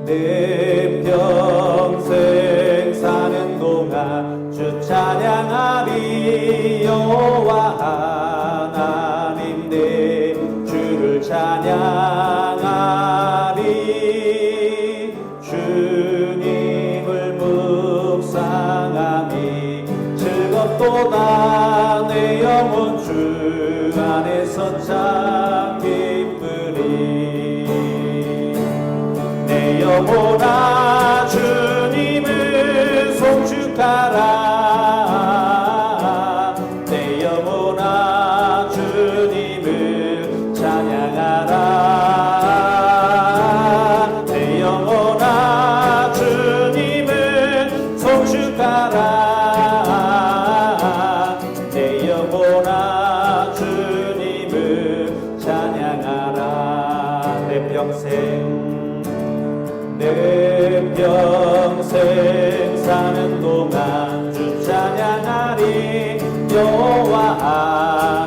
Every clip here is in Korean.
내 평생 사는 동안 주 찬양하리. 여호와 하나님 내 주를 찬양하리. 주님을 묵상하니 즐겁도다. 내 영혼 주 안에서 참 기쁘리. 내 영혼아 주님을 송축하라. 내 영혼아 주님을 찬양하라. 내 영혼아 주님을 송축하라. 내 영혼아 주님을 찬양하라. 내 평생 사는 동안 주 찬양하리. 여호와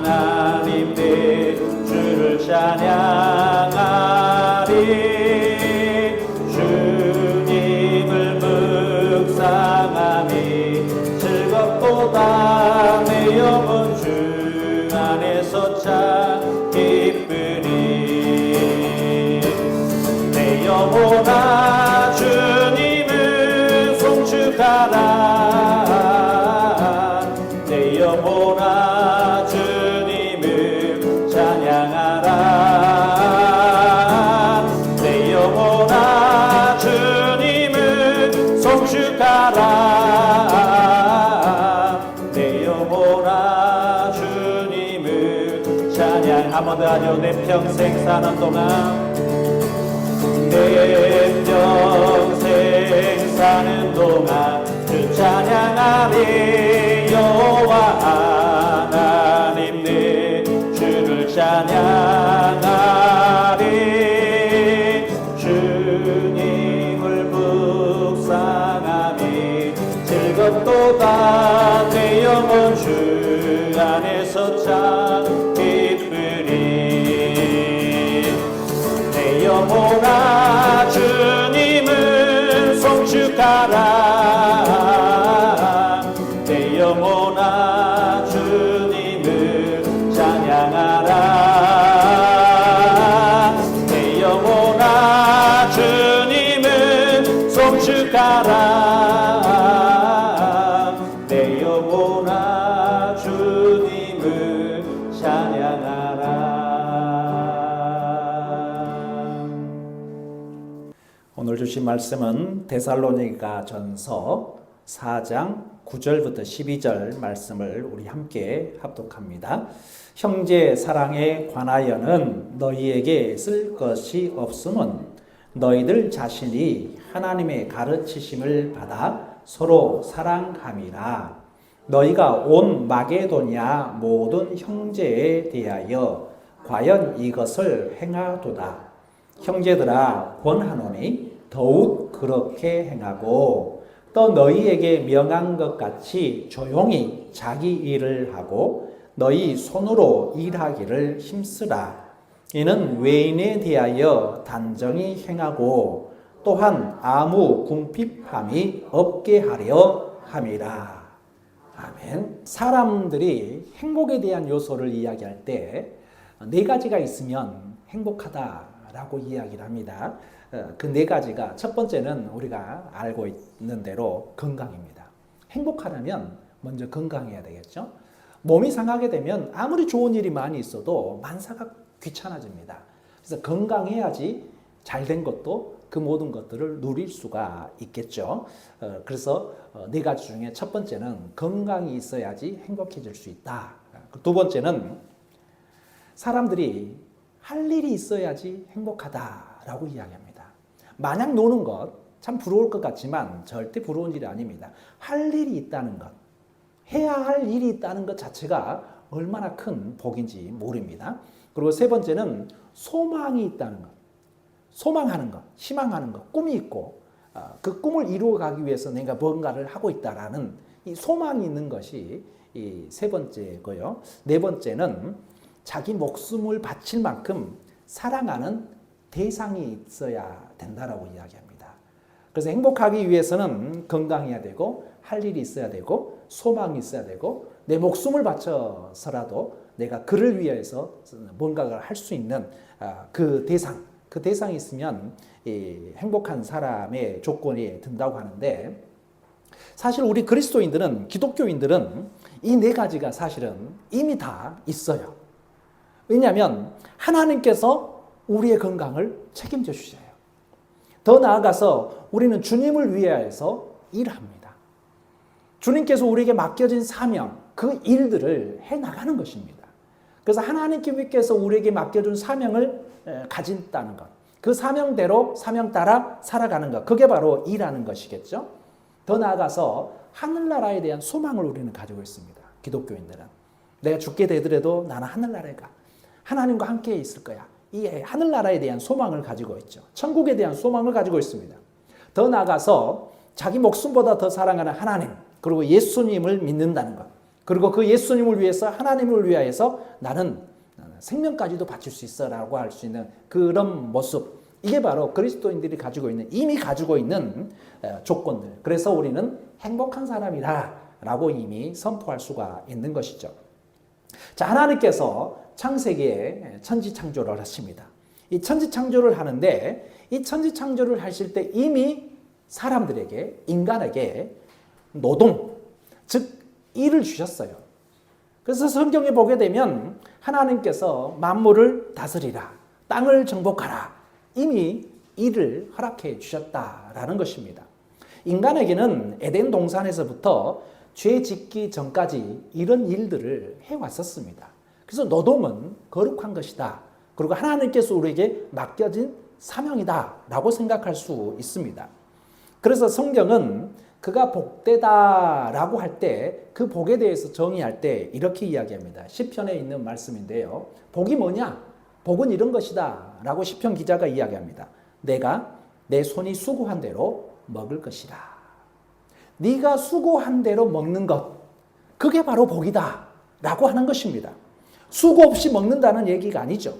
하나님 내 주를 찬양하리. 주님을 묵상하니 즐겁도다. 내 영혼 주 안에서 참 기쁘리. 내 영혼아 주님을 송축하라. 내 영혼아 주님을 찬양하라. 내 영혼아 주님을 송축하라. 내 영혼아 주님을 찬양. 한 번 더 하죠. 내 평생 사는 동안 내 평생 사는 동안 주 찬양하리. 여호와 하나님 내 주를 찬양하리. 주님을 묵상하니 즐겁도다. 내 영혼 주 안에서 참 기쁘리. 내 영혼아 주님을 송축하라. 내 영혼아 주님을 찬양하라. 내 영혼아 주님을 송축하라. 내 영혼아 주님을 찬양하라. 오늘 주신 말씀은 데살로니가 전서 4장 9절부터 12절 말씀을 우리 함께 합독합니다. 형제 사랑에 관하여는 너희에게 쓸 것이 없음은 너희들 자신이 하나님의 가르치심을 받아 서로 사랑함이라. 너희가 온 마게도냐 모든 형제에 대하여 과연 이것을 행하도다. 형제들아 권하노니 더욱 그렇게 행하고 또 너희에게 명한 것 같이 조용히 자기 일을 하고 너희 손으로 일하기를 힘쓰라. 이는 외인에 대하여 단정히 행하고 또한 아무 궁핍함이 없게 하려 함이라. 아멘. 사람들이 행복에 대한 요소를 이야기할 때 네 가지가 있으면 행복하다라고 이야기를 합니다. 그 네 가지가 첫 번째는 우리가 알고 있는 대로 건강입니다. 행복하려면 먼저 건강해야 되겠죠. 몸이 상하게 되면 아무리 좋은 일이 많이 있어도 만사가 귀찮아집니다. 그래서 건강해야지 잘된 것도 그 모든 것들을 누릴 수가 있겠죠. 그래서 네 가지 중에 첫 번째는 건강이 있어야지 행복해질 수 있다. 두 번째는 사람들이 할 일이 있어야지 행복하다라고 이야기합니다. 마냥 노는 것 참 부러울 것 같지만 절대 부러운 일이 아닙니다. 할 일이 있다는 것, 해야 할 일이 있다는 것 자체가 얼마나 큰 복인지 모릅니다. 그리고 세 번째는 소망이 있다는 것, 소망하는 것, 희망하는 것, 꿈이 있고 그 꿈을 이루어가기 위해서 내가 뭔가를 하고 있다라는 이 소망이 있는 것이 이 세 번째고요. 네 번째는 자기 목숨을 바칠 만큼 사랑하는 대상이 있어야 된다라고 이야기합니다. 그래서 행복하기 위해서는 건강해야 되고 할 일이 있어야 되고 소망이 있어야 되고 내 목숨을 바쳐서라도 내가 그를 위해서 뭔가를 할 수 있는 그 대상이 있으면 행복한 사람의 조건이 든다고 하는데, 사실 우리 그리스도인들은, 기독교인들은 이 네 가지가 사실은 이미 다 있어요. 왜냐하면 하나님께서 우리의 건강을 책임져 주셔요. 더 나아가서 우리는 주님을 위하여서 일합니다. 주님께서 우리에게 맡겨진 사명, 그 일들을 해나가는 것입니다. 그래서 하나님께서 우리에게 맡겨준 사명을 가진다는 것, 그 사명대로 사명 따라 살아가는 것, 그게 바로 일하는 것이겠죠. 더 나아가서 하늘나라에 대한 소망을 우리는 가지고 있습니다. 기독교인들은 내가 죽게 되더라도 나는 하늘나라에 가, 하나님과 함께 있을 거야. 이 하늘나라에 대한 소망을 가지고 있죠. 천국에 대한 소망을 가지고 있습니다. 더 나아가서 자기 목숨보다 더 사랑하는 하나님, 그리고 예수님을 믿는다는 것, 그리고 그 예수님을 위해서, 하나님을 위하여서 나는 생명까지도 바칠 수 있어 라고 할 수 있는 그런 모습, 이게 바로 그리스도인들이 가지고 있는, 이미 가지고 있는 조건들. 그래서 우리는 행복한 사람이다 라고 이미 선포할 수가 있는 것이죠. 자, 하나님께서 창세기에 천지창조를 하십니다. 이 천지창조를 하는데, 이 천지창조를 하실 때 이미 사람들에게, 인간에게 노동, 즉 일을 주셨어요. 그래서 성경에 보게 되면 하나님께서 만물을 다스리라, 땅을 정복하라, 이미 일을 허락해 주셨다라는 것입니다. 인간에게는 에덴 동산에서부터 죄 짓기 전까지 이런 일들을 해왔었습니다. 그래서 노동은 거룩한 것이다, 그리고 하나님께서 우리에게 맡겨진 사명이다 라고 생각할 수 있습니다. 그래서 성경은 그가 복되다라고 할 때, 그 복에 대해서 정의할 때 이렇게 이야기합니다. 시편에 있는 말씀인데요. 복이 뭐냐? 복은 이런 것이다 라고 시편 기자가 이야기합니다. 내가 내 손이 수고한 대로 먹을 것이라. 네가 수고한 대로 먹는 것, 그게 바로 복이다 라고 하는 것입니다. 수고 없이 먹는다는 얘기가 아니죠.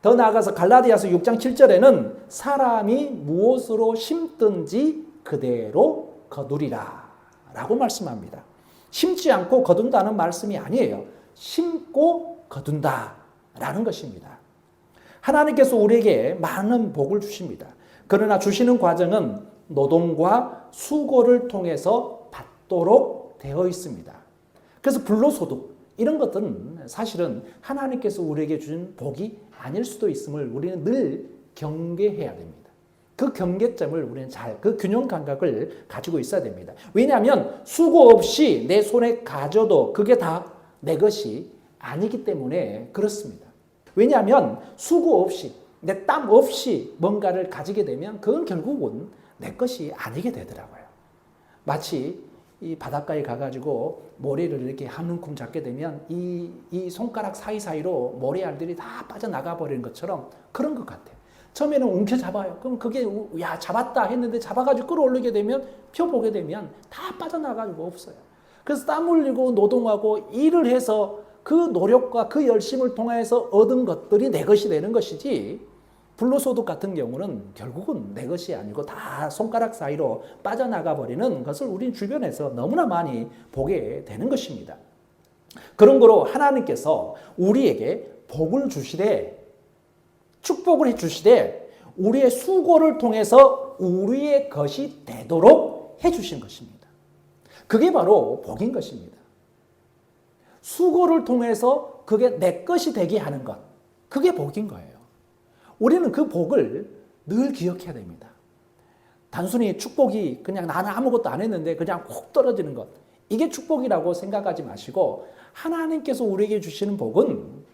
더 나아가서 갈라디아서 6장 7절에는 사람이 무엇으로 심든지 그대로 거두리라 라고 말씀합니다. 심지 않고 거둔다는 말씀이 아니에요. 심고 거둔다 라는 것입니다. 하나님께서 우리에게 많은 복을 주십니다. 그러나 주시는 과정은 노동과 수고를 통해서 받도록 되어 있습니다. 그래서 불로소득, 이런 것들은 사실은 하나님께서 우리에게 주신 복이 아닐 수도 있음을 우리는 늘 경계해야 됩니다. 그 경계점을 우리는 그 균형 감각을 가지고 있어야 됩니다. 왜냐하면 수고 없이 내 손에 가져도 그게 다 내 것이 아니기 때문에 그렇습니다. 왜냐하면 수고 없이, 내 땀 없이 뭔가를 가지게 되면 그건 결국은 내 것이 아니게 되더라고요. 마치 이 바닷가에 가가지고 모래를 이렇게 한 움큼 잡게 되면 이 손가락 사이사이로 모래알들이 다 빠져나가 버리는 것처럼 그런 것 같아요. 처음에는 움켜잡아요. 그럼 그게 야 잡았다 했는데 잡아가지고 끌어올리게 되면, 펴보게 되면 다 빠져나가지고 없어요. 그래서 땀 흘리고 노동하고 일을 해서 그 노력과 그 열심을 통해서 얻은 것들이 내 것이 되는 것이지, 불로소득 같은 경우는 결국은 내 것이 아니고 다 손가락 사이로 빠져나가 버리는 것을 우리 주변에서 너무나 많이 보게 되는 것입니다. 그런 거로 하나님께서 우리에게 복을 주시되, 축복을 해주시되, 우리의 수고를 통해서 우리의 것이 되도록 해주신 것입니다. 그게 바로 복인 것입니다. 수고를 통해서 그게 내 것이 되게 하는 것, 그게 복인 거예요. 우리는 그 복을 늘 기억해야 됩니다. 단순히 축복이 그냥 나는 아무것도 안 했는데 그냥 훅 떨어지는 것, 이게 축복이라고 생각하지 마시고, 하나님께서 우리에게 주시는 복은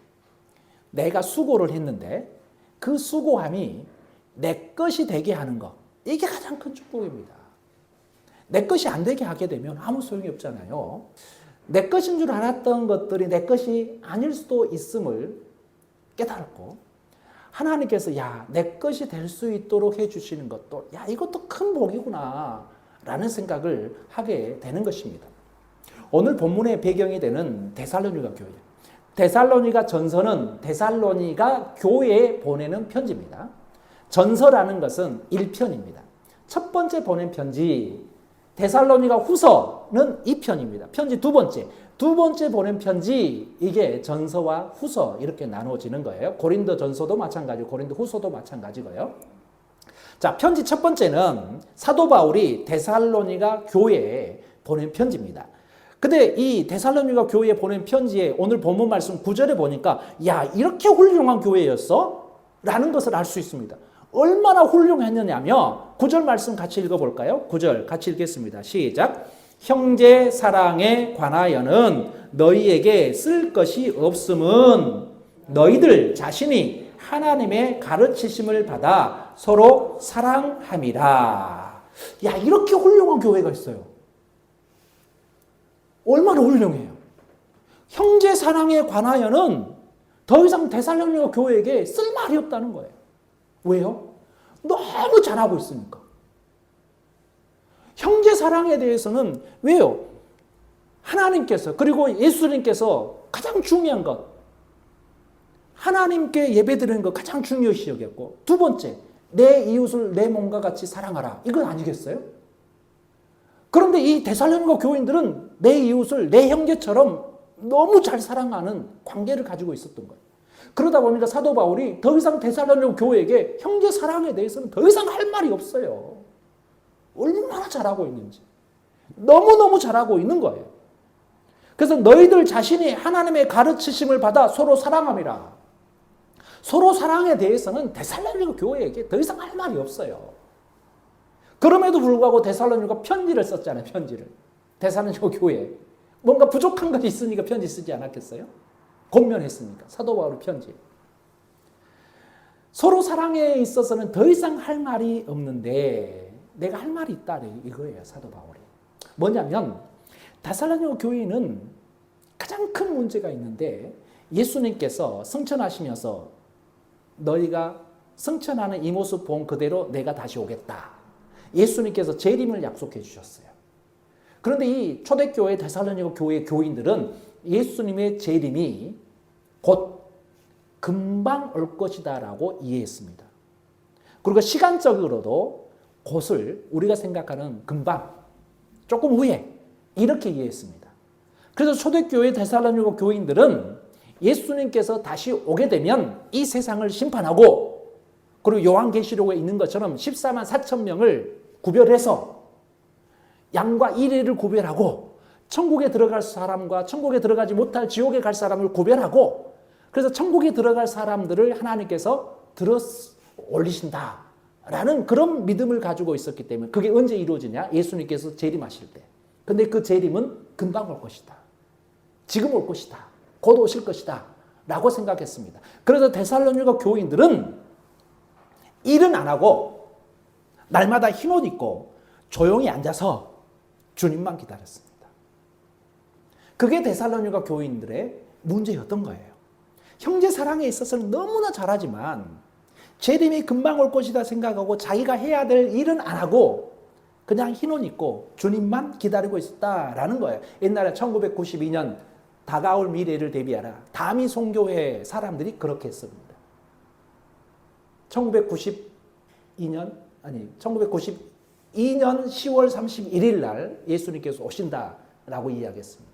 내가 수고를 했는데 그 수고함이 내 것이 되게 하는 것, 이게 가장 큰 축복입니다. 내 것이 안 되게 하게 되면 아무 소용이 없잖아요. 내 것인 줄 알았던 것들이 내 것이 아닐 수도 있음을 깨달았고, 하나님께서 야, 내 것이 될 수 있도록 해주시는 것도, 야, 이것도 큰 복이구나 라는 생각을 하게 되는 것입니다. 오늘 본문의 배경이 되는 데살로니가 교회, 데살로니가 전서는 데살로니가 교회에 보내는 편지입니다. 전서라는 것은 1편입니다. 첫 번째 보낸 편지 데살로니가 후서는 이 편입니다. 편지 두 번째 보낸 편지, 이게 전서와 후서 이렇게 나누어지는 거예요. 고린도 전서도 마찬가지고 고린도 후서도 마찬가지고요. 자, 편지 첫 번째는 사도 바울이 데살로니가 교회에 보낸 편지입니다. 근데 이 데살로니가 교회에 보낸 편지에 오늘 본문 말씀 9절에 보니까 야, 이렇게 훌륭한 교회였어? 라는 것을 알 수 있습니다. 얼마나 훌륭했느냐면 9절 말씀 같이 읽어볼까요? 9절 같이 읽겠습니다. 시작. 형제 사랑에 관하여는 너희에게 쓸 것이 없음은 너희들 자신이 하나님의 가르치심을 받아 서로 사랑함이라. 야, 이렇게 훌륭한 교회가 있어요. 얼마나 훌륭해요. 형제 사랑에 관하여는 더 이상 데살로니가 교회에게 쓸 말이 없다는 거예요. 왜요? 너무 잘하고 있으니까. 형제 사랑에 대해서는 왜요? 하나님께서 그리고 예수님께서 가장 중요한 것, 하나님께 예배드리는 것 가장 중요시 여겼고, 두 번째, 내 이웃을 내 몸과 같이 사랑하라. 이건 아니겠어요? 그런데 이 데살로니가 교인들은 내 이웃을 내 형제처럼 너무 잘 사랑하는 관계를 가지고 있었던 거예요. 그러다 보니까 사도 바울이 더 이상 데살로니가 교회에게 형제 사랑에 대해서는 더 이상 할 말이 없어요. 얼마나 잘하고 있는지. 너무너무 잘하고 있는 거예요. 그래서 너희들 자신이 하나님의 가르치심을 받아 서로 사랑함이라. 서로 사랑에 대해서는 데살로니가 교회에게 더 이상 할 말이 없어요. 그럼에도 불구하고 데살로니가 편지를 썼잖아요. 편지를. 데살로니가 교회에. 뭔가 부족한 것이 있으니까 편지 쓰지 않았겠어요? 권면했으니까. 사도 바울의 편지. 서로 사랑에 있어서는 더 이상 할 말이 없는데 내가 할 말이 있다 이거예요. 사도 바울이. 뭐냐면 데살로니가 교회는 가장 큰 문제가 있는데 예수님께서 승천하시면서 너희가 승천하는 이 모습 본 그대로 내가 다시 오겠다. 예수님께서 재림을 약속해 주셨어요. 그런데 이 초대교회 데살로니가 교회 교인들은 예수님의 재림이 곧 금방 올 것이다 라고 이해했습니다. 그리고 시간적으로도 곧을 우리가 생각하는 금방, 조금 후에 이렇게 이해했습니다. 그래서 초대교회 데살로니가 교인들은 예수님께서 다시 오게 되면 이 세상을 심판하고 그리고 요한계시록에 있는 것처럼 14만 4천 명을 구별해서 양과 이레를 구별하고 천국에 들어갈 사람과 천국에 들어가지 못할 지옥에 갈 사람을 구별하고 그래서 천국에 들어갈 사람들을 하나님께서 들어 올리신다라는 그런 믿음을 가지고 있었기 때문에 그게 언제 이루어지냐? 예수님께서 재림하실 때. 근데 그 재림은 금방 올 것이다. 지금 올 것이다. 곧 오실 것이다. 라고 생각했습니다. 그래서 데살로니가 교인들은 일은 안 하고 날마다 흰옷 입고 조용히 앉아서 주님만 기다렸습니다. 그게 데살로니가 교인들의 문제였던 거예요. 형제 사랑에 있어서는 너무나 잘하지만 재림이 금방 올 것이다 생각하고 자기가 해야 될 일은 안 하고 그냥 흰옷 입고 주님만 기다리고 있었다라는 거예요. 옛날에 1992년 다가올 미래를 대비하라. 다미 선교회 사람들이 그렇게 했습니다. 1992년 10월 31일 날 예수님께서 오신다라고 이야기했습니다.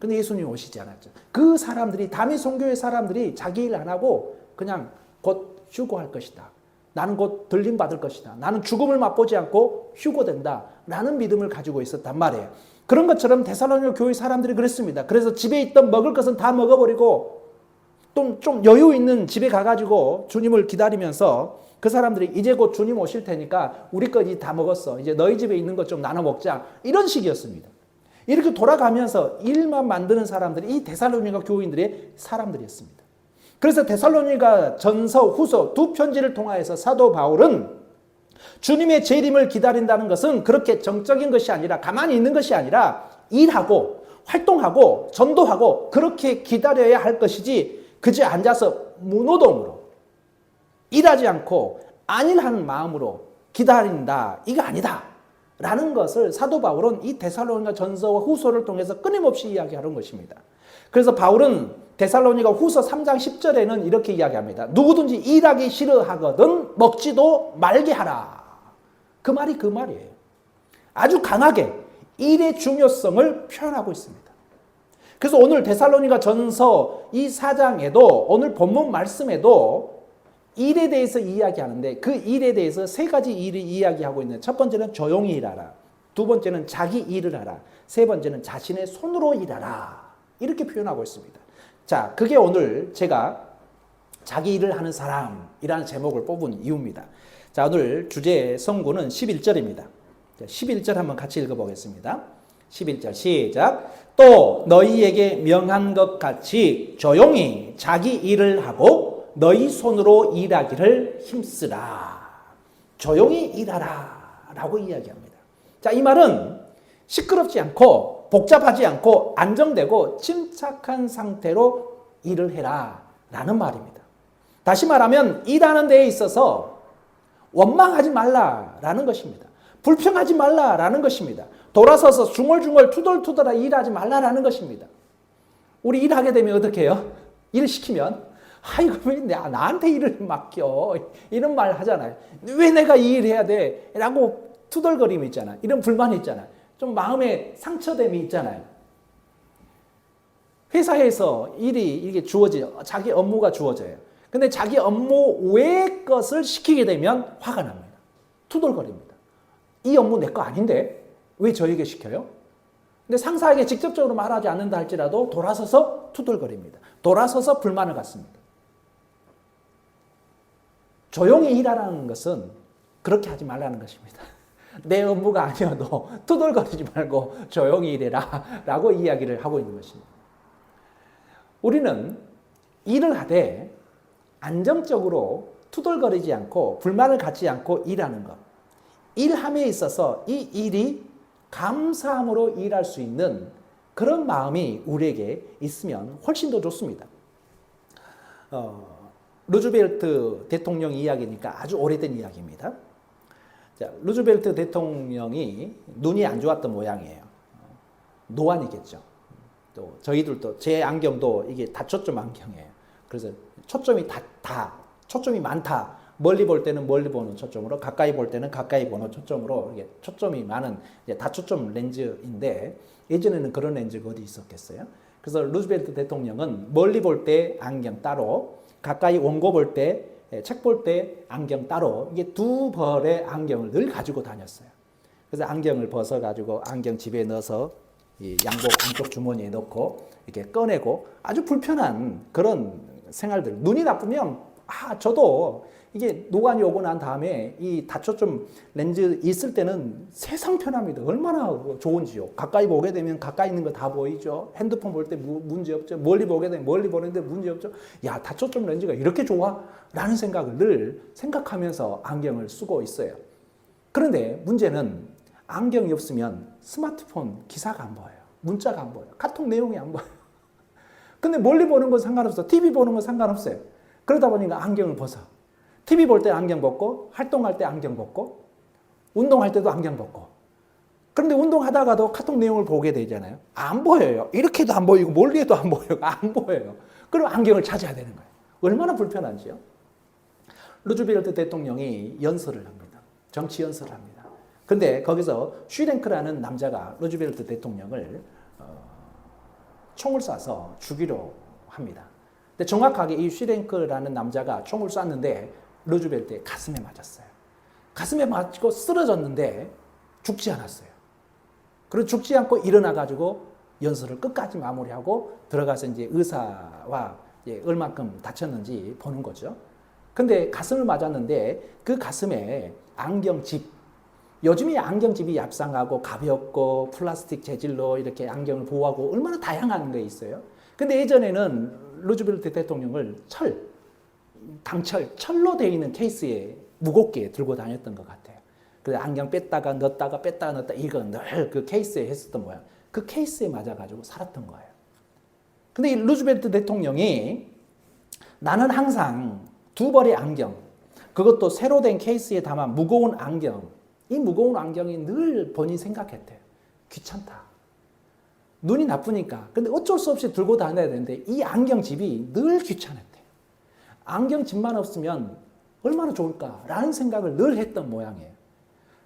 근데 예수님이 오시지 않았죠. 그 사람들이 다미 선교회 사람들이 자기 일 안 하고 그냥 곧 휴거할 것이다. 나는 곧 들림 받을 것이다. 나는 죽음을 맛보지 않고 휴거된다. 라는 믿음을 가지고 있었단 말이에요. 그런 것처럼 데살로니가 교회 사람들이 그랬습니다. 그래서 집에 있던 먹을 것은 다 먹어버리고 좀 여유 있는 집에 가가지고 주님을 기다리면서 그 사람들이 이제 곧 주님 오실 테니까 우리 거지 다 먹었어. 이제 너희 집에 있는 것 좀 나눠 먹자. 이런 식이었습니다. 이렇게 돌아가면서 일만 만드는 사람들이 이 데살로니가 교인들의 사람들이었습니다. 그래서 데살로니가 전서, 후서 두 편지를 통하여서 사도 바울은 주님의 재림을 기다린다는 것은 그렇게 정적인 것이 아니라 가만히 있는 것이 아니라 일하고 활동하고 전도하고 그렇게 기다려야 할 것이지 그저 앉아서 무노동으로 일하지 않고 안일한 마음으로 기다린다. 이거 아니다. 라는 것을 사도 바울은 이 데살로니가 전서와 후서를 통해서 끊임없이 이야기하는 것입니다. 그래서 바울은 데살로니가 후서 3장 10절에는 이렇게 이야기합니다. 누구든지 일하기 싫어하거든 먹지도 말게 하라. 그 말이 그 말이에요. 아주 강하게 일의 중요성을 표현하고 있습니다. 그래서 오늘 데살로니가 전서 이 4장에도 오늘 본문 말씀에도 일에 대해서 이야기하는데 그 일에 대해서 세 가지 일을 이야기하고 있는 첫 번째는 조용히 일하라. 두 번째는 자기 일을 하라. 세 번째는 자신의 손으로 일하라. 이렇게 표현하고 있습니다. 자, 그게 오늘 제가 자기 일을 하는 사람이라는 제목을 뽑은 이유입니다. 자, 오늘 주제 성구는 11절입니다. 11절 한번 같이 읽어보겠습니다. 11절 시작. 또 너희에게 명한 것 같이 조용히 자기 일을 하고 너희 손으로 일하기를 힘쓰라. 조용히 일하라 라고 이야기합니다. 자, 이 말은 시끄럽지 않고 복잡하지 않고 안정되고 침착한 상태로 일을 해라 라는 말입니다. 다시 말하면 일하는 데에 있어서 원망하지 말라라는 것입니다. 불평하지 말라라는 것입니다. 돌아서서 중얼중얼 투덜투덜 일하지 말라라는 것입니다. 우리 일하게 되면 어떻게 해요? 일 시키면 아이고 왜 나한테 일을 맡겨 이런 말 하잖아요. 왜 내가 이 일 해야 돼? 라고 투덜거림이 있잖아요. 이런 불만이 있잖아요. 좀 마음에 상처됨이 있잖아요. 회사에서 일이 이게 주어져요. 자기 업무가 주어져요. 근데 자기 업무 외의 것을 시키게 되면 화가 납니다. 투덜거립니다. 이 업무 내 거 아닌데 왜 저에게 시켜요? 근데 상사에게 직접적으로 말하지 않는다 할지라도 돌아서서 투덜거립니다. 돌아서서 불만을 갖습니다. 조용히 일하라는 것은 그렇게 하지 말라는 것입니다. 내 업무가 아니어도 투덜거리지 말고 조용히 일해라 라고 이야기를 하고 있는 것입니다. 우리는 일을 하되 안정적으로 투덜거리지 않고 불만을 갖지 않고 일하는 것. 일함에 있어서 이 일이 감사함으로 일할 수 있는 그런 마음이 우리에게 있으면 훨씬 더 좋습니다. 루즈벨트 대통령 이야기니까 아주 오래된 이야기입니다. 자, 루즈벨트 대통령이 눈이 안 좋았던 모양이에요. 노안이겠죠. 또 저희들도 제 안경도 이게 다초점 안경이에요. 그래서 초점이 초점이 많다. 멀리 볼 때는 멀리 보는 초점으로, 가까이 볼 때는 가까이 보는 초점으로 이게 초점이 많은 다초점 렌즈인데 예전에는 그런 렌즈가 어디 있었겠어요? 그래서 루즈벨트 대통령은 멀리 볼 때 안경 따로, 가까이 원고 볼 때, 책 볼 때 안경 따로 이게 두 벌의 안경을 늘 가지고 다녔어요. 그래서 안경을 벗어가지고 안경 집에 넣어서 이 양복 안쪽 주머니에 넣고 이렇게 꺼내고 아주 불편한 그런 생활들. 눈이 나쁘면 저도 이게 노안이 오고 난 다음에 이 다초점 렌즈 있을 때는 세상 편합니다. 얼마나 좋은지요. 가까이 보게 되면 가까이 있는 거 다 보이죠. 핸드폰 볼 때 문제 없죠. 멀리 보게 되면 멀리 보는데 문제 없죠. 야, 다초점 렌즈가 이렇게 좋아? 라는 생각을 늘 생각하면서 안경을 쓰고 있어요. 그런데 문제는 안경이 없으면 스마트폰 기사가 안 보여요. 문자가 안 보여요. 카톡 내용이 안 보여요. 근데 멀리 보는 건 상관없어. TV 보는 건 상관없어요. 그러다 보니까 안경을 벗어. TV 볼 때 안경 벗고, 활동할 때 안경 벗고, 운동할 때도 안경 벗고. 그런데 운동하다가도 카톡 내용을 보게 되잖아요. 안 보여요. 이렇게도 안 보이고 멀리에도 안 보여요. 안 보여요. 그럼 안경을 찾아야 되는 거예요. 얼마나 불편한지요. 루즈벨트 대통령이 연설을 합니다. 정치 연설을 합니다. 근데 거기서 슈랭크라는 남자가 루즈벨트 대통령을 총을 쏴서 죽이려 합니다. 근데 정확하게 이 슈랭크라는 남자가 총을 쐈는데 루즈벨트의 가슴에 맞았어요. 가슴에 맞고 쓰러졌는데 죽지 않았어요. 그리고 죽지 않고 일어나가지고 연설을 끝까지 마무리하고 들어가서 이제 의사와 얼마큼 다쳤는지 보는 거죠. 근데 가슴을 맞았는데 그 가슴에 안경집, 요즘이 안경집이 яб상하고 가볍고 플라스틱 재질로 이렇게 안경을 보호하고 얼마나 다양한 게 있어요. 근데 예전에는 루즈벨트 대통령을 철로 되어 있는 케이스에 무겁게 들고 다녔던 것 같아요. 그래서 안경 뺐다가 넣었다 이거 늘 그 케이스에 했었던 모양. 그 케이스에 맞아가지고 살았던 거예요. 근데 이 루즈벨트 대통령이 나는 항상 두 벌의 안경, 그것도 새로 된 케이스에 담아 무거운 안경, 이 무거운 안경이 늘 본인이 생각했대요. 귀찮다. 눈이 나쁘니까. 근데 어쩔 수 없이 들고 다녀야 되는데 이 안경집이 늘 귀찮았대요. 안경집만 없으면 얼마나 좋을까라는 생각을 늘 했던 모양이에요.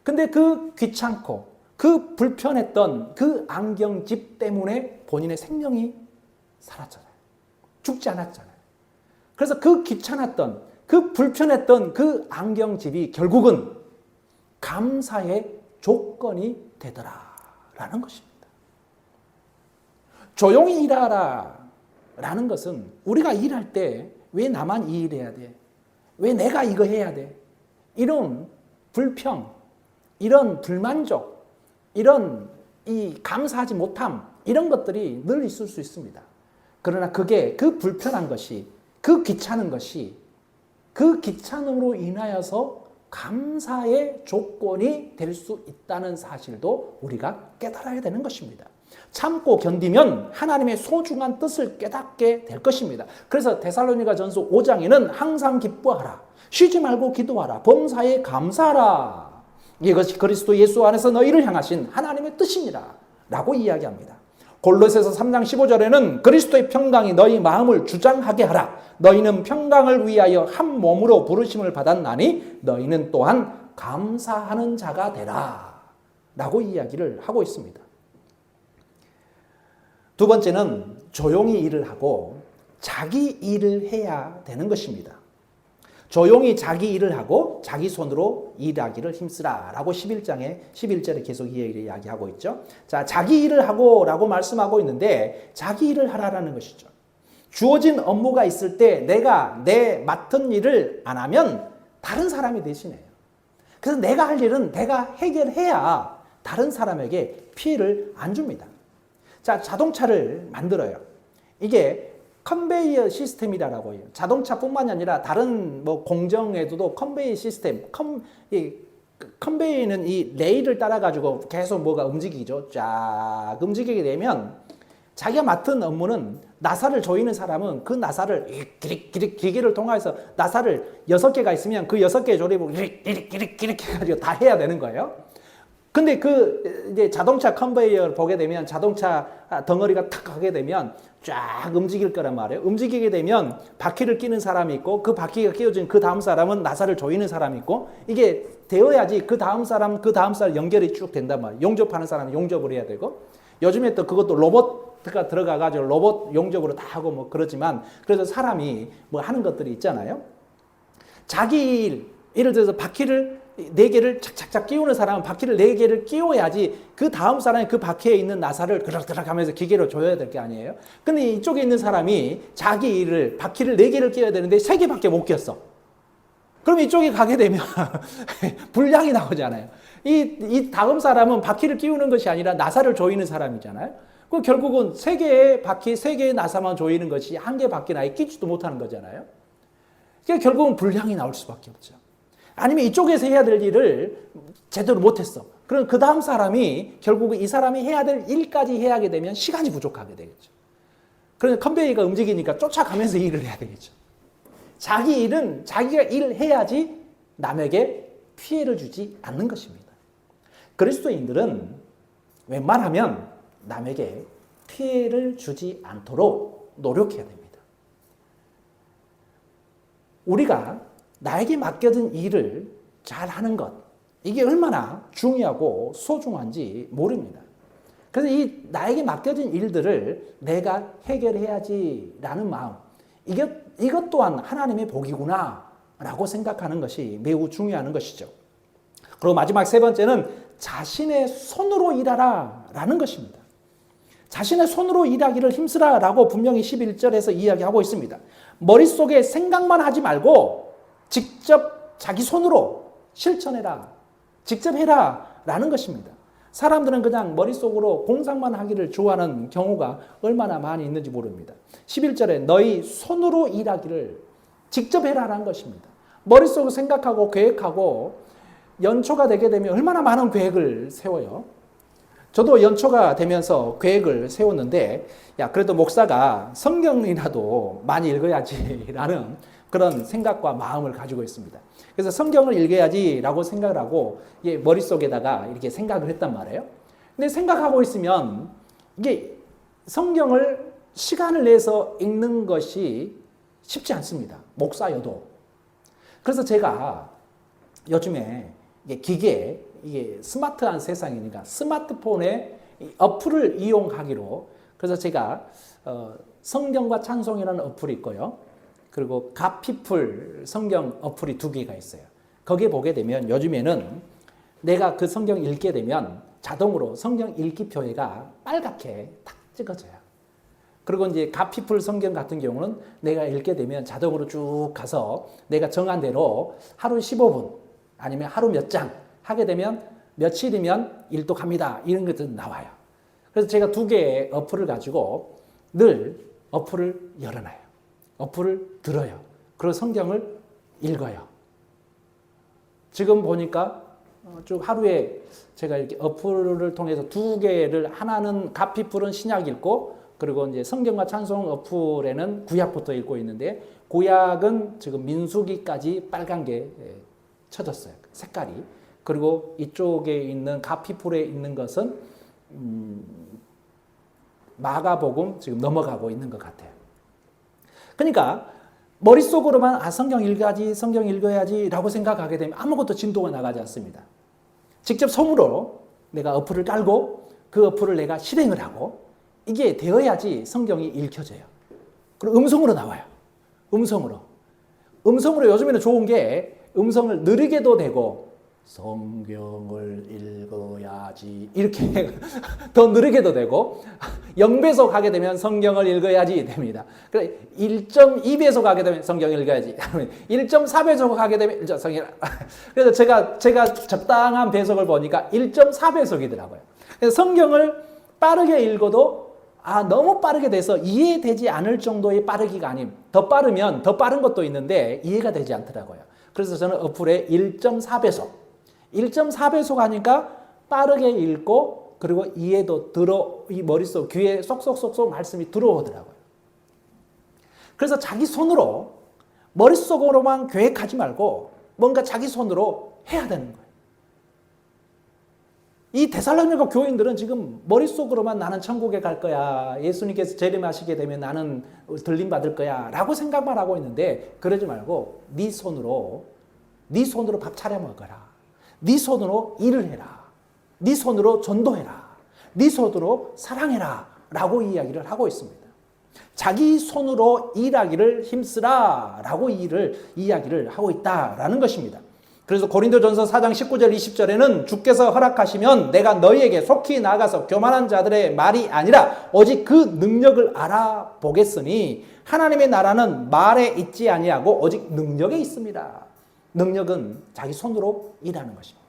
근데 그 귀찮고 그 불편했던 그 안경집 때문에 본인의 생명이 살았잖아요. 죽지 않았잖아요. 그래서 그 귀찮았던 그 불편했던 그 안경집이 결국은 감사의 조건이 되더라라는 것입니다. 조용히 일하라 라는 것은 우리가 일할 때 왜 나만 이 일해야 돼? 왜 내가 이거 해야 돼? 이런 불평, 이런 불만족, 이런 이 감사하지 못함, 이런 것들이 늘 있을 수 있습니다. 그러나 그게 그 불편한 것이, 그 귀찮은 것이, 그 귀찮음으로 인하여서 감사의 조건이 될 수 있다는 사실도 우리가 깨달아야 되는 것입니다. 참고 견디면 하나님의 소중한 뜻을 깨닫게 될 것입니다. 그래서 데살로니가전서 5장에는 항상 기뻐하라, 쉬지 말고 기도하라, 범사에 감사하라, 이것이 그리스도 예수 안에서 너희를 향하신 하나님의 뜻이니라 라고 이야기합니다. 골로새서 3장 15절에는 그리스도의 평강이 너희 마음을 주장하게 하라, 너희는 평강을 위하여 한 몸으로 부르심을 받았나니 너희는 또한 감사하는 자가 되라 라고 이야기를 하고 있습니다. 두 번째는 조용히 일을 하고 자기 일을 해야 되는 것입니다. 조용히 자기 일을 하고 자기 손으로 일하기를 힘쓰라 라고 11장에 11절에 계속 이야기하고 있죠. 자, 자기 일을 하고 라고 말씀하고 있는데 자기 일을 하라라는 것이죠. 주어진 업무가 있을 때 내가 내 맡은 일을 안 하면 다른 사람이 대신해요. 그래서 내가 할 일은 내가 해결해야 다른 사람에게 피해를 안 줍니다. 자, 자동차를 만들어요. 이게 컨베이어 시스템이라고 해요. 자동차뿐만이 아니라 다른 뭐 공정에도 컨베이어 시스템, 컨베이어는 이 레일을 따라 가지고 계속 뭐가 움직이죠. 쫙 움직이게 되면 자기가 맡은 업무는 나사를 조이는 사람은 그 나사를 기계를 통해서 나사를 6개가 있으면 그 6개의 조립을 이렇게 해가지고 다 해야 되는 거예요. 근데 그 이제 자동차 컨베이어를 보게 되면 자동차 덩어리가 탁 하게 되면 쫙 움직일 거란 말이에요. 움직이게 되면 바퀴를 끼는 사람이 있고 그 바퀴가 끼워진 그 다음 사람은 나사를 조이는 사람이 있고 이게 되어야지 그 다음 사람 연결이 쭉 된단 말이에요. 용접하는 사람은 용접을 해야 되고 요즘에 또 그것도 로봇가 들어가가지고 로봇 용접으로 다 하고 뭐 그러지만 그래서 사람이 뭐 하는 것들이 있잖아요. 자기 일, 예를 들어서 바퀴를 4개를 착착착 끼우는 사람은 바퀴를 4개를 끼워야지 그 다음 사람이 그 바퀴에 있는 나사를 그럭그럭 하면서 기계로 조여야 될 게 아니에요. 근데 이쪽에 있는 사람이 자기 일을 바퀴를 4개를 끼워야 되는데 3개밖에 못 끼웠어. 그럼 이쪽에 가게 되면 불량이 나오잖아요. 이 다음 사람은 바퀴를 끼우는 것이 아니라 나사를 조이는 사람이잖아요. 그 결국은 3개의 바퀴, 3개의 나사만 조이는 것이 1개 바퀴는 아예 끼지도 못하는 거잖아요. 그러니까 결국은 불량이 나올 수밖에 없죠. 아니면 이쪽에서 해야 될 일을 제대로 못했어. 그럼 그 다음 사람이 결국 이 사람이 해야 될 일까지 해야 하게 되면 시간이 부족하게 되겠죠. 그러니까 컨베이어가 움직이니까 쫓아가면서 일을 해야 되겠죠. 자기 일은 자기가 일을 해야지 남에게 피해를 주지 않는 것입니다. 그리스도인들은 웬만하면 남에게 피해를 주지 않도록 노력해야 됩니다. 우리가 나에게 맡겨진 일을 잘 하는 것, 이게 얼마나 중요하고 소중한지 모릅니다. 그래서 이 나에게 맡겨진 일들을 내가 해결해야지라는 마음, 이것 또한 하나님의 복이구나 라고 생각하는 것이 매우 중요한 것이죠. 그리고 마지막 세 번째는 자신의 손으로 일하라 라는 것입니다. 자신의 손으로 일하기를 힘쓰라 라고 분명히 11절에서 이야기하고 있습니다. 머릿속에 생각만 하지 말고 직접 자기 손으로 실천해라, 직접 해라 라는 것입니다. 사람들은 그냥 머릿속으로 공상만 하기를 좋아하는 경우가 얼마나 많이 있는지 모릅니다. 11절에 너희 손으로 일하기를 직접 해라라는 것입니다. 머릿속으로 생각하고 계획하고 연초가 되게 되면 얼마나 많은 계획을 세워요. 저도 연초가 되면서 계획을 세웠는데 야 그래도 목사가 성경이라도 많이 읽어야지라는 그런 생각과 마음을 가지고 있습니다. 그래서 성경을 읽어야지라고 생각을 하고 머릿속에다가 이렇게 생각을 했단 말이에요. 근데 생각하고 있으면 이게 성경을 시간을 내서 읽는 것이 쉽지 않습니다. 목사여도. 그래서 제가 요즘에 이게 기계, 이게 스마트한 세상이니까 스마트폰에 어플을 이용하기로, 그래서 제가 성경과 찬송이라는 어플이 있고요. 그리고 갓피플 성경 어플이 2개가 있어요. 거기에 보게 되면 요즘에는 내가 그 성경 읽게 되면 자동으로 성경 읽기 표가 빨갛게 탁 찍어져요. 그리고 이제 갓피플 성경 같은 경우는 내가 읽게 되면 자동으로 쭉 가서 내가 정한 대로 하루 15분 아니면 하루 몇 장 하게 되면 며칠이면 일독합니다. 이런 것들 나와요. 그래서 제가 2개의 어플을 가지고 늘 어플을 열어놔요. 어플을 들어요. 그리고 성경을 읽어요. 지금 보니까 쭉 하루에 제가 이렇게 어플을 통해서 2개를, 하나는 갓피플은 신약 읽고, 그리고 이제 성경과 찬송 어플에는 구약부터 읽고 있는데, 구약은 지금 민수기까지 빨간 게 쳐졌어요. 색깔이. 그리고 이쪽에 있는 갓피플에 있는 것은 마가복음 지금 넘어가고 있는 것 같아요. 그러니까 머릿속으로만 성경 읽어야지, 성경 읽어야지 라고 생각하게 되면 아무것도 진도가 나가지 않습니다. 직접 손으로 내가 어플을 깔고 그 어플을 내가 실행을 하고 이게 되어야지 성경이 읽혀져요. 그리고 음성으로 나와요. 음성으로 요즘에는 좋은 게 음성을 느리게도 되고 성경을 읽어야지 이렇게 더 느리게도 되고 0배속 하게 되면 성경을 읽어야지 됩니다. 그래 1.2배속 하게 되면 성경을 읽어야지. 1.4배속 하게 되면 성경. 그래서 제가 적당한 배속을 보니까 1.4배속이더라고요. 그래서 성경을 빠르게 읽어도 너무 빠르게 돼서 이해되지 않을 정도의 빠르기가 아님, 더 빠르면 더 빠른 것도 있는데 이해가 되지 않더라고요. 그래서 저는 어플에 1.4배속 하니까 빠르게 읽고 그리고 이해도 이 머릿속 귀에 쏙쏙쏙쏙 말씀이 들어오더라고요. 그래서 자기 손으로 머릿속으로만 계획하지 말고 뭔가 자기 손으로 해야 되는 거예요. 이 데살로니가 교인들은 지금 머릿속으로만 나는 천국에 갈 거야, 예수님께서 재림하시게 되면 나는 들림 받을 거야 라고 생각만 하고 있는데, 그러지 말고 네 손으로 밥 차려 먹어라. 네 손으로 일을 해라. 네 손으로 전도해라. 네 손으로 사랑해라 라고 이야기를 하고 있습니다. 자기 손으로 일하기를 힘쓰라 라고 이야기를 하고 있다라는 것입니다. 그래서 고린도전서 4장 19절 20절에는 주께서 허락하시면 내가 너희에게 속히 나가서 교만한 자들의 말이 아니라 오직 그 능력을 알아보겠으니 하나님의 나라는 말에 있지 아니하고 오직 능력에 있습니다. 능력은 자기 손으로 일하는 것입니다.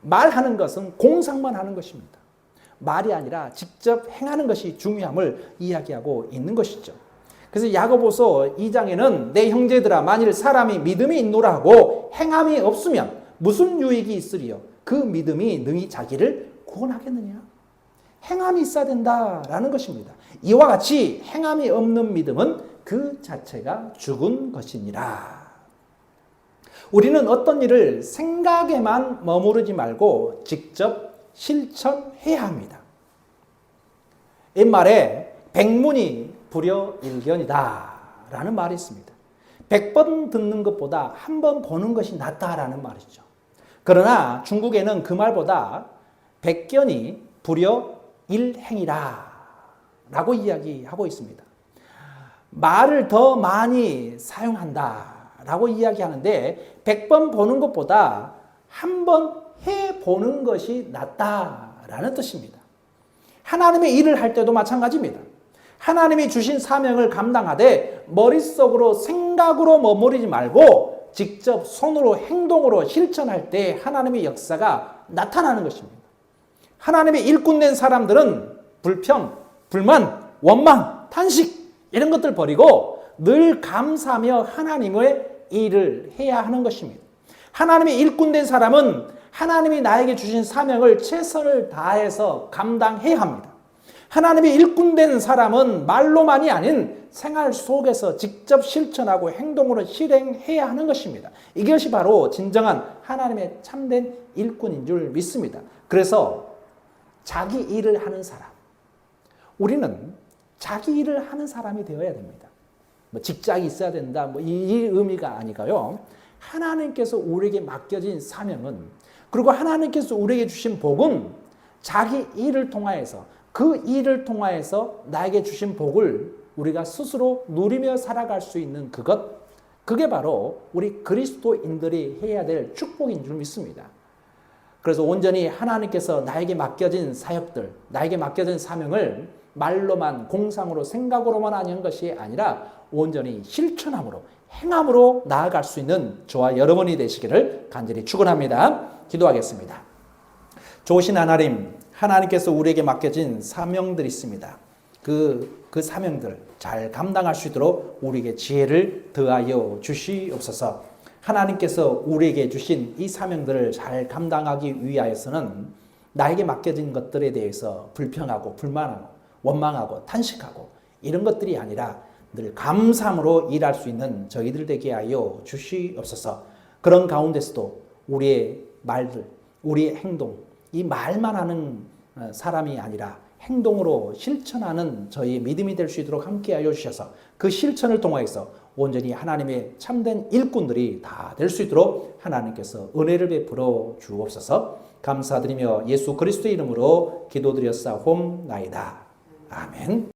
말하는 것은 공상만 하는 것입니다. 말이 아니라 직접 행하는 것이 중요함을 이야기하고 있는 것이죠. 그래서 야고보서 2장에는 내 형제들아 만일 사람이 믿음이 있노라 하고 행함이 없으면 무슨 유익이 있으리요? 그 믿음이 능히 자기를 구원하겠느냐? 행함이 있어야 된다라는 것입니다. 이와 같이 행함이 없는 믿음은 그 자체가 죽은 것이니라. 우리는 어떤 일을 생각에만 머무르지 말고 직접 실천해야 합니다. 옛말에 백문이 불여일견이다 라는 말이 있습니다. 100번 듣는 것보다 한 번 보는 것이 낫다라는 말이죠. 그러나 중국에는 그 말보다 백견이 불여일행이라 라고 이야기하고 있습니다. 말을 더 많이 사용한다 라고 이야기하는데 100번 보는 것보다 한 번 해보는 것이 낫다라는 뜻입니다. 하나님의 일을 할 때도 마찬가지입니다. 하나님이 주신 사명을 감당하되 머릿속으로 생각으로 머무르지 말고 직접 손으로 행동으로 실천할 때 하나님의 역사가 나타나는 것입니다. 하나님의 일꾼된 사람들은 불평, 불만, 원망, 탄식 이런 것들 버리고 늘 감사하며 하나님의 일을 해야 하는 것입니다. 하나님의 일꾼된 사람은 하나님이 나에게 주신 사명을 최선을 다해서 감당해야 합니다. 하나님의 일꾼된 사람은 말로만이 아닌 생활 속에서 직접 실천하고 행동으로 실행해야 하는 것입니다. 이것이 바로 진정한 하나님의 참된 일꾼인 줄 믿습니다. 그래서 자기 일을 하는 사람, 우리는 자기 일을 하는 사람이 되어야 됩니다. 뭐 직장이 있어야 된다, 이 의미가 아니고요. 하나님께서 우리에게 맡겨진 사명은, 그리고 하나님께서 우리에게 주신 복은 자기 일을 통하여서, 그 일을 통하여서 나에게 주신 복을 우리가 스스로 누리며 살아갈 수 있는 그게 바로 우리 그리스도인들이 해야 될 축복인 줄 믿습니다. 그래서 온전히 하나님께서 나에게 맡겨진 사역들, 나에게 맡겨진 사명을 말로만, 공상으로, 생각으로만 하는 것이 아니라 온전히 실천함으로, 행함으로 나아갈 수 있는 저와 여러분이 되시기를 간절히 축원합니다. 기도하겠습니다. 좋으신 하나님, 하나님께서 우리에게 맡겨진 사명들이 있습니다. 그 사명들 잘 감당할 수 있도록 우리에게 지혜를 더하여 주시옵소서. 하나님께서 우리에게 주신 이 사명들을 잘 감당하기 위하여서는 나에게 맡겨진 것들에 대해서 불평하고 불만하고 원망하고 탄식하고 이런 것들이 아니라 늘 감사함으로 일할 수 있는 저희들 되게 하여 주시옵소서. 그런 가운데서도 우리의 말들, 우리의 행동, 이 말만 하는 사람이 아니라 행동으로 실천하는 저희 믿음이 될 수 있도록 함께하여 주셔서 그 실천을 통하여서 온전히 하나님의 참된 일꾼들이 다 될 수 있도록 하나님께서 은혜를 베풀어 주옵소서. 감사드리며 예수 그리스도의 이름으로 기도드렸사옵나이다. 아멘.